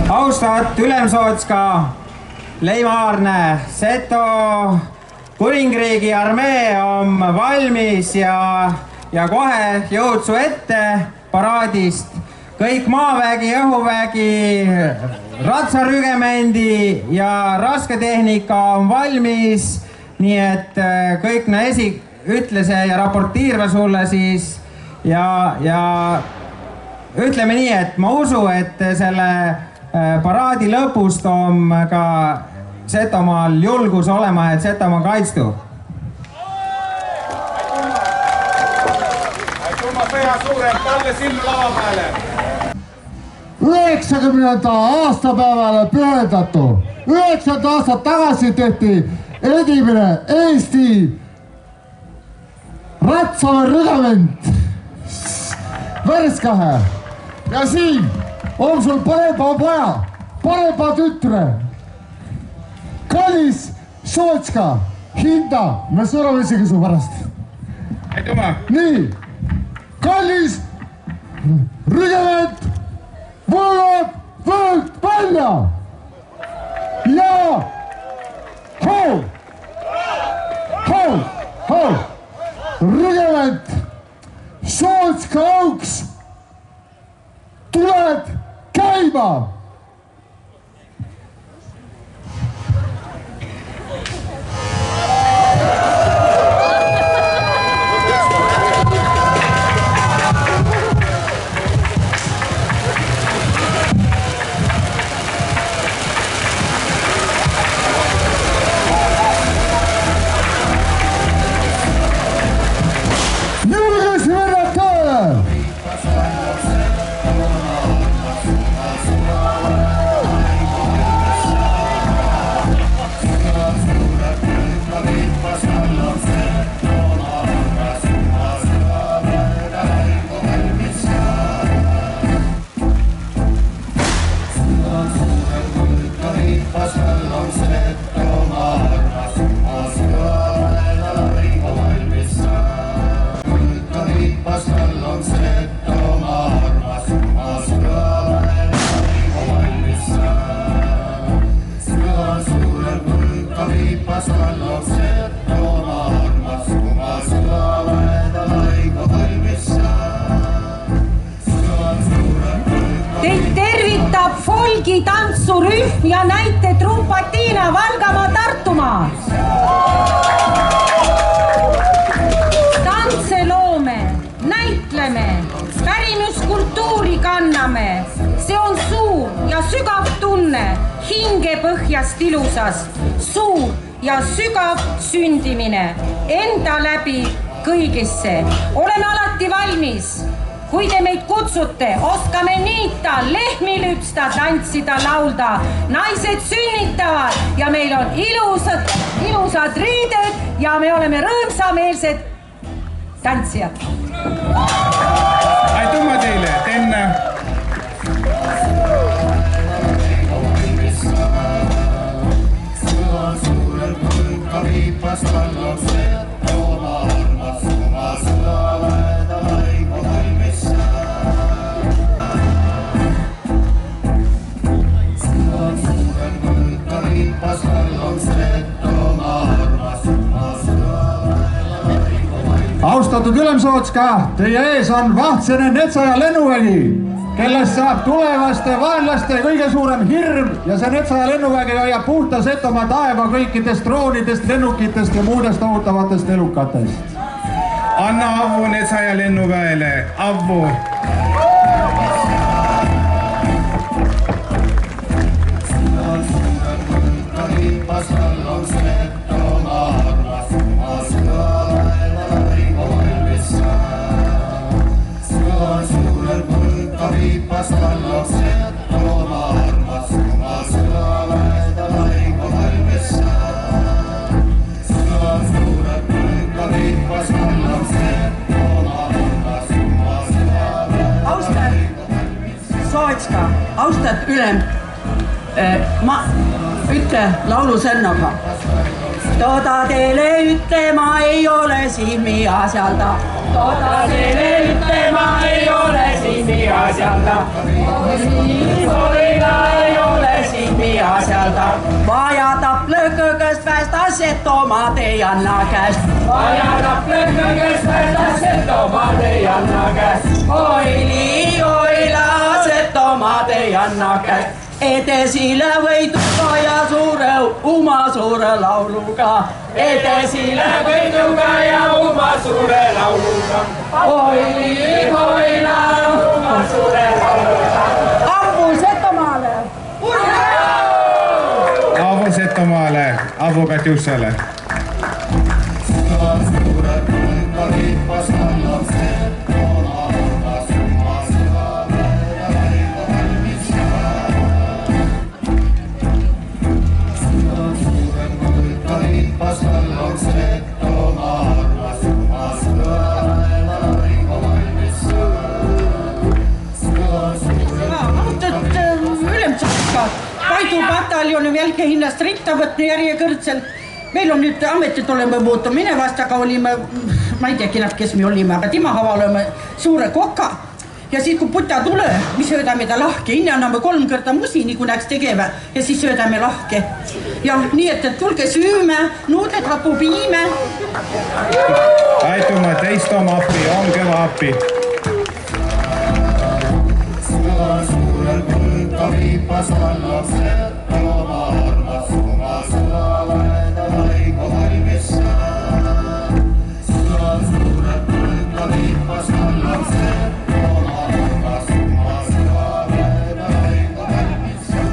austavat Ülemsootska leimaarne Seto kuningriigi armee on valmis ja kohe jõudsu ette paraadist. Kõik maavägi, õhuvägi, ratsarügemendi ja rasketehnika on valmis. Nii et kõik ütlese ja raportiirve sulle siis ja ütleme nii, et ma usu, et selle paraadi lõpust on ka Setomaal julgus olema, et Setomaa kaitstu. Aituma pea suurem Kalle Sillu lava peale. 90. aastapäevale pühendatu. 9 aastat tagasi tehti esimene Eesti Ratsamäe rügement Värskahe. Ja siin on sul parema poja, parema tütre. Kallis Sootska, hinda, me sureme isegi su pärast. Aituma. Nii, kallis rügement võõrab võõrt välja ja hoo, rügement Sootska auks tuleb käima. Tantsurühm ja näite trumpatiina Valgamaa Tartumaa. Tantse loome, näitleme, pärimuskultuuri kanname. See on suur ja sügav tunne hinge põhjast ilusas. Suur ja sügav sündimine enda läbi kõigisse. Oleme alati valmis. Kui te meid kutsute, oskame niita, lehmi lüpsta, tantsida, laulda. Naised sünnitavad ja meil on ilusad riided ja me oleme rõõmsameelsed tantsijad. Aituma teile, enne. Austatud Ülemsootska, teie ees on Vahtsene Netsaja lennuvägi, kellest saab tulevaste vaenlaste kõige suurem hirm ja see Netsaja lennuvägi hoiab puhta Setomaa taeva kõikidest droonidest, lennukitest ja muudest ohutavatest elukatest. Anna avu Netsaja lennuväele, avu. Austat ülem, ma ütle laulusennaga. Toda teile ütlema ei ole silmi asjalda. Totasele ütlema ei ole siin asjalda. Hoila ei ole siin asjalda. Vajatab lõhkõgõst väest Setomaad ei anna käest. Vajatab lõhkõgõst väest Setomaad ei anna käest. Hoili, hoila Setomaad ei anna käest. Edesile võiduga ja uma suure lauluga. Edesile võiduga ja uma suure lauluga. Hoili, hoila, uma suure lauluga. Avu Setomaale! Avu Setomaale, Avu Katjussale. Kaidu pataljoni velke hinnast rittavõtni järjekõrdselt. Meil on nüüd ametit oleme muutu minevast, aga olime, ma ei teagi, kes me olime, aga Timahaval oleme suure koka. Ja siis kui puta tule, me söödame ta lahke, inni anname 3 korda musi, nii kui näeks tegeva, ja siis söödame lahke. Ja nii, et tulge süüme, nuudled hapu piime. Aituma teist oma appi, on kõva appi. Viipas annab Setomaa armas oma sõnalaeda laigu valmissa. Sõna suured põlka viipas annab Setomaa armas oma sõnalaeda laigu valmissa.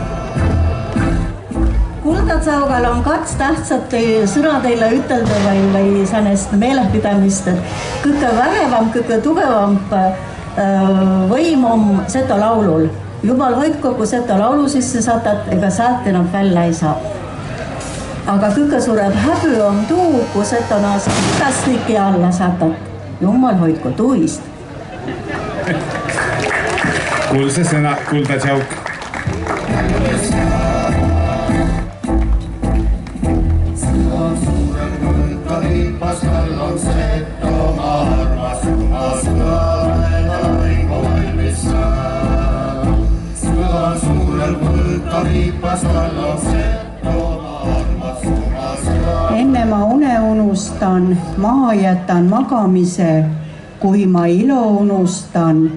Kuldasaugal on 2 tähtsat sõna teile ütelda või sänest meelepidamist. Kõige vägevam, kõige tugevam võim on Seto laulul. Jumal hoidko, kui Seto laulu sisse saatad, ega sealt enam välja ei saa. Aga kõige suurem häbi on tuu, kui Seto naas igasniki alla saatad. Jumal hoidko tuist. Kuulse sõna, kulda tšauk. Sõna suurem kulda viipas all on Setomaa armas oma sõnalaeda laigu valmissa. Enne ma une unustan, maha jätan magamise, kui ma ilo unustan,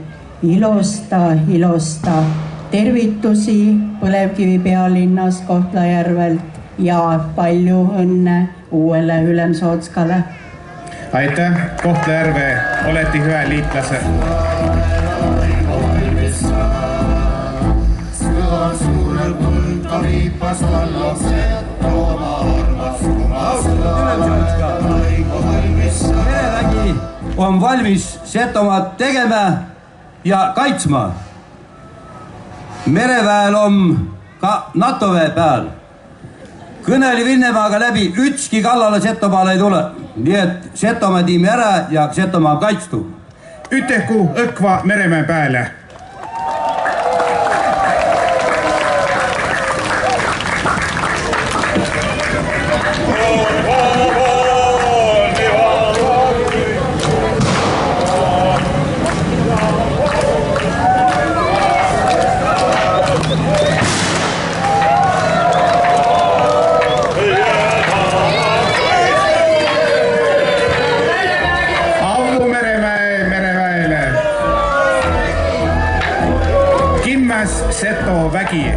ilosta. Tervitusi Põlevkivi pealinnas Kohtla-Järvelt ja palju õnne uuele Ülemsootskale. Aitäh, Kohtla-Järve, olete hyvä liitlase. Merevägi on valmis Setomaad tegema ja kaitsma. Mereväel on ka NATO-väe peal. Kõneli Vinnemaaga läbi, ükski kallale Setomaale ei tule. Nii et Setomaa tiimi ära ja Setomaa kaitstu. Üteku Õkva Meremäe pääle. Seto vägi.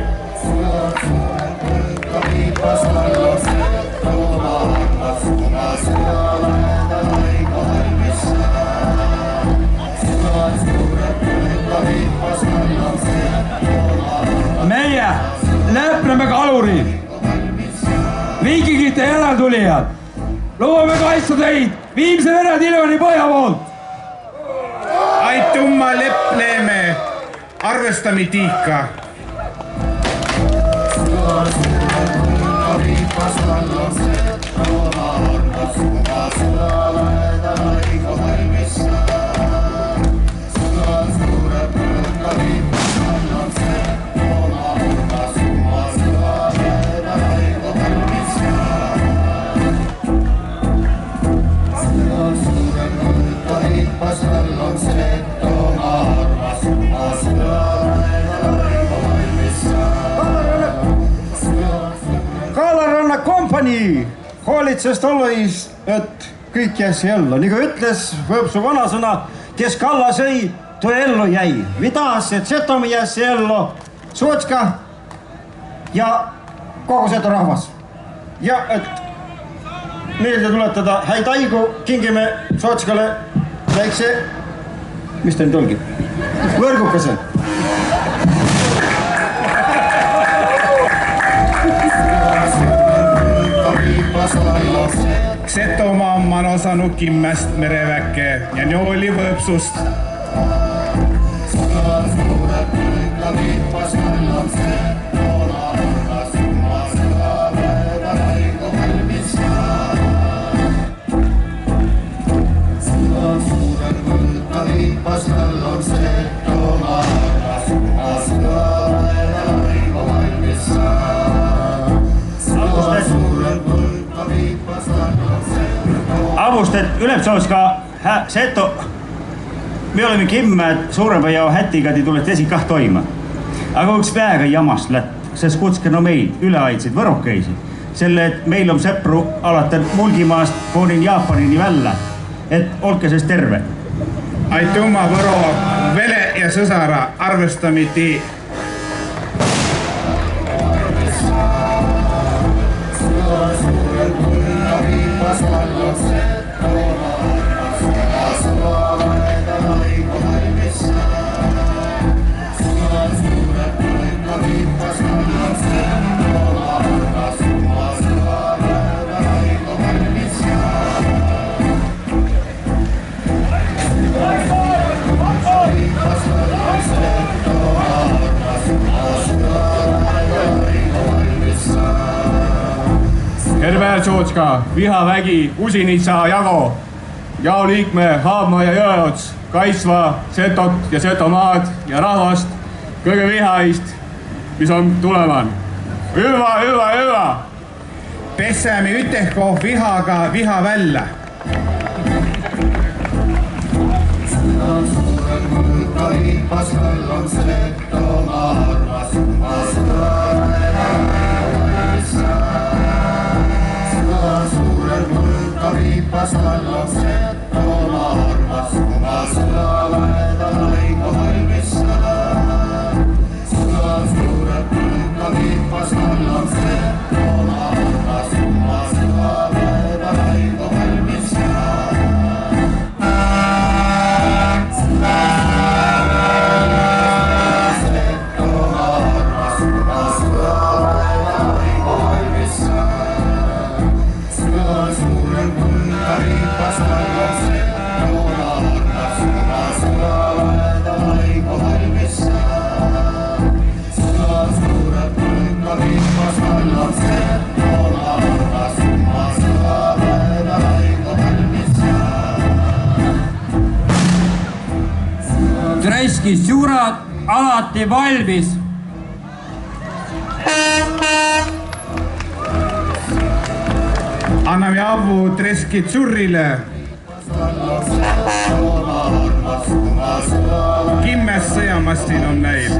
Meie Läpmäe kalurid, viikingite järeltulijad, lubame kaitsta teid Viimse veretilvani põhja poolt. Aituma Lepleeme, arvestami tiika. nii, hoolitsest olles, et kõik jäi ellu. Nagu ütles Võõpsu vanasõna, kes kalla sõi, tuo ellu jäi. Vitas, et Setomi jäi ellu Sootska ja kogu seda rahvas. Ja et meelde tuletada häid aigu, kingime Sootskale väikse, mis teil tõlgib? Võrgukese. Setomaa on osanud Kimmäst mereväkke ja Njooli Võõpsust. Avustet Ülemsootska Seto, me oleme Kimme suurema ja hätigadi tulete esikah toima. Aga üks väega jamast lätt, sest kutske no meid üleaidsid võrokeisi. Selle, et meil on sepru alatel Mulgimaast koonin Jaapanini välja, et olke sest terve. Aituma Võro, vele ja sõsara arvestamiti. Terve Sootska, Vihavägi, Usinitsa, Jago, Jao liikme Haabma ja Jõeots, kaitsva Setot ja Setomaad ja rahvast kõige vihaist, mis on tuleman. Hüva! Pessämi ütehko vihaga viha välja. Treskis juurad alati valmis. Anname avu Treskid surrile. Kimmes sõjamastin on neil.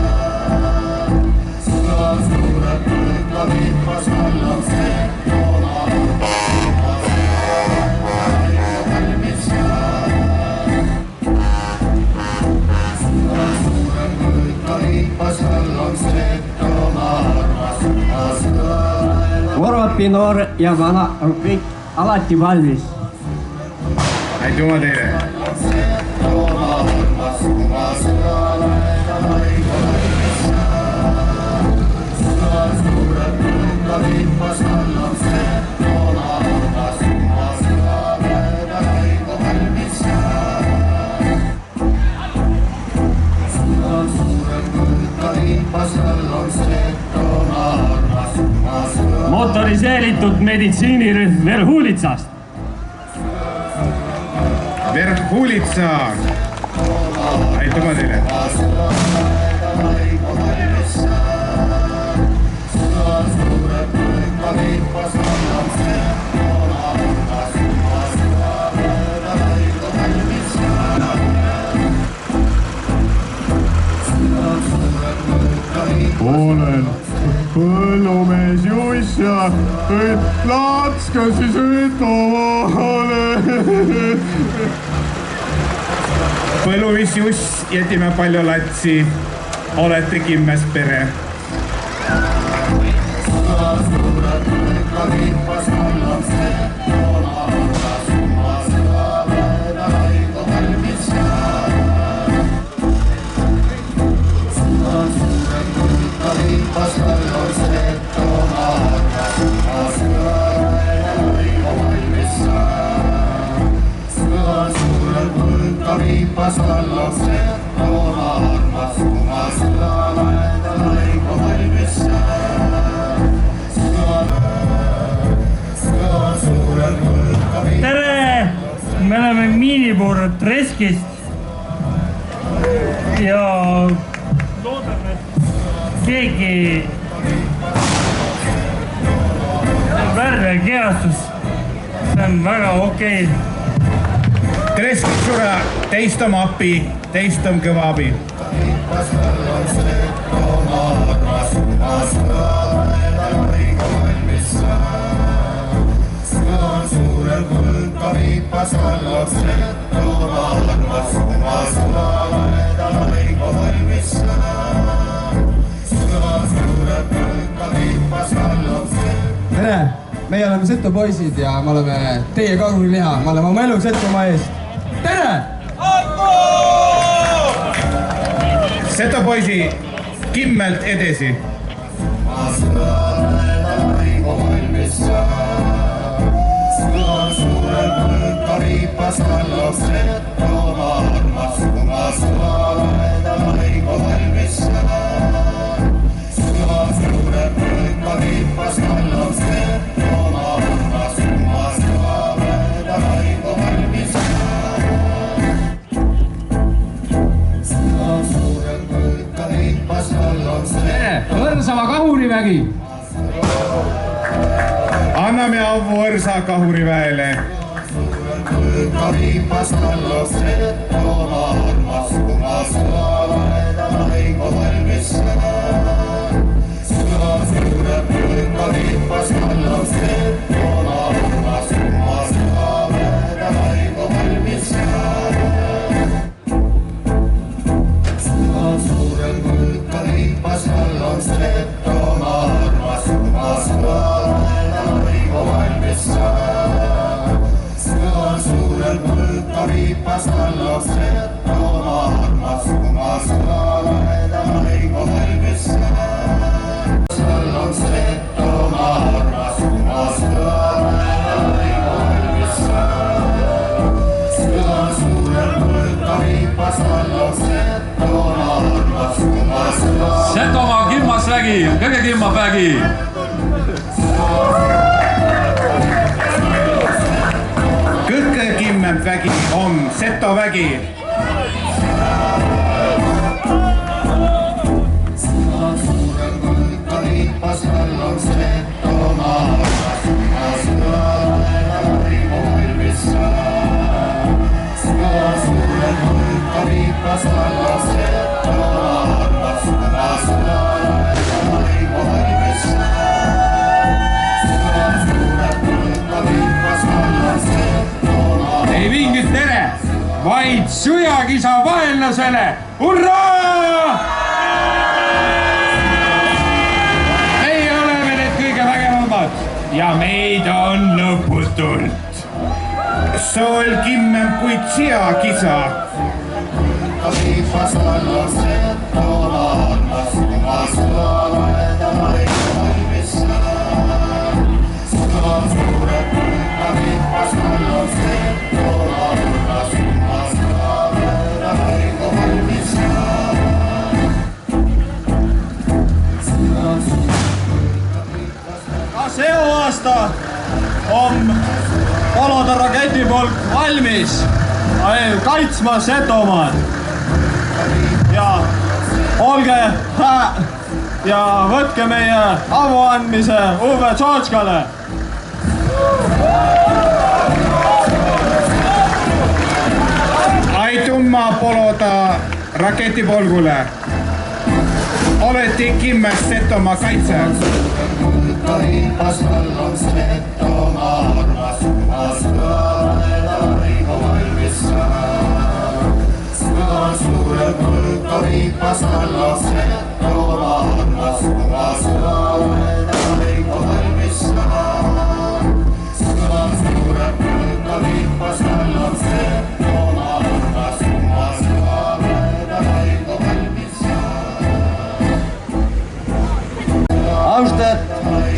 Vorvapi noor ja vana on kõik alati valmis. Aitüma teile. Motoriseeritud meditsiinirühm Verhuulitsast. Verhuulitsa. Aitüma teile. Olen põllumees Juhi. asja, et laatskasi Setomaale. Põluvis Juss jätime palju latsi, olete kimmes pere. Tere! Me oleme miinipuur Treskist ja loodame, et keegi värve kehastus. See on väga okei. Treskist sura, teist on api, teist on kõva abi. Tere! Meie oleme Seto poisid ja me oleme teie kahuriliha. Me oleme oma elu Setomaa eest. Tere! Seto poisi kimmelt edesi. Võrsava kahurivägi. Anname au Võrsa kahuriväele. Setomaa kimmas vägi, kõige kimmab vägi. Kõige kimmem vägi on Seto vägi. Ei mingit tere, vaid sõjakisa vaenlasele. Hurraa! Meie oleme need kõige vägevamad ja meid on lõputult. Sool kimmem kui seakisa. See aasta on Poloda raketipolk valmis kaitsma Setomaad. Ja olge hää ja võtke meie avuandmise Uwe Tšotškale. Aitumma Poloda raketipolgule. olete kimmäs Setomaa kaitsjad. Austet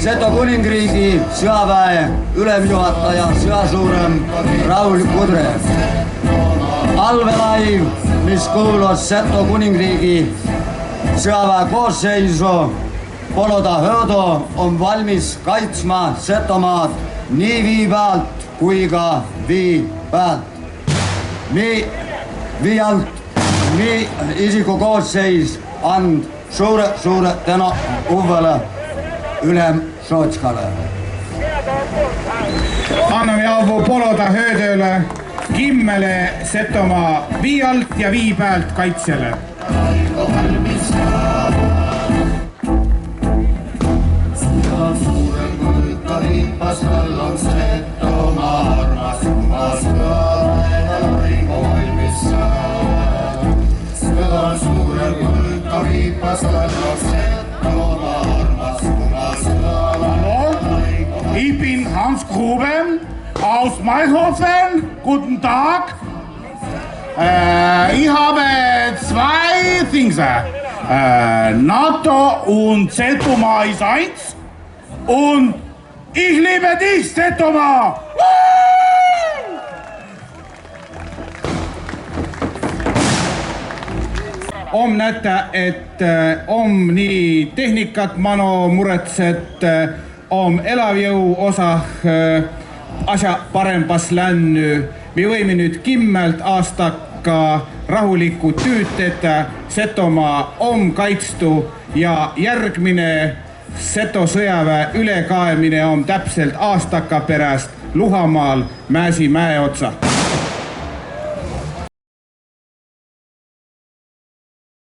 Seto kuningriigi sõjaväe ülemjuhataja sõjasuurem Raul Kudre. Allvelaiv, mis kuulus Seto kuningriigi sõjaväe koosseisu Poloda Höödo, on valmis kaitsma Setomaad nii vii pealt kui ka vii pealt. Vii alt nii isiku koosseis and suure tänu Uvele Ülem Sootskale. Anname avu Poloda Höödöle kimmele Setomaa vii alt ja vii pealt kaitsjale. Ich bin Hans Gruben aus Mayhofen. Guten Tag. Ich habe zwei Things. NATO und Setomaa ist eins. Und ich liebe dich, Setomaa. Om näete, et om nii tehnikat mano muretset, om elavjõu osa asja parempas länny. Me võime nüüd 10 aastaka rahulikku tüüd teha, Setomaa om kaitstu ja järgmine Seto sõjaväe ülekaemine on täpselt aastaka pärast Luhamaal Mäsi mäe otsa.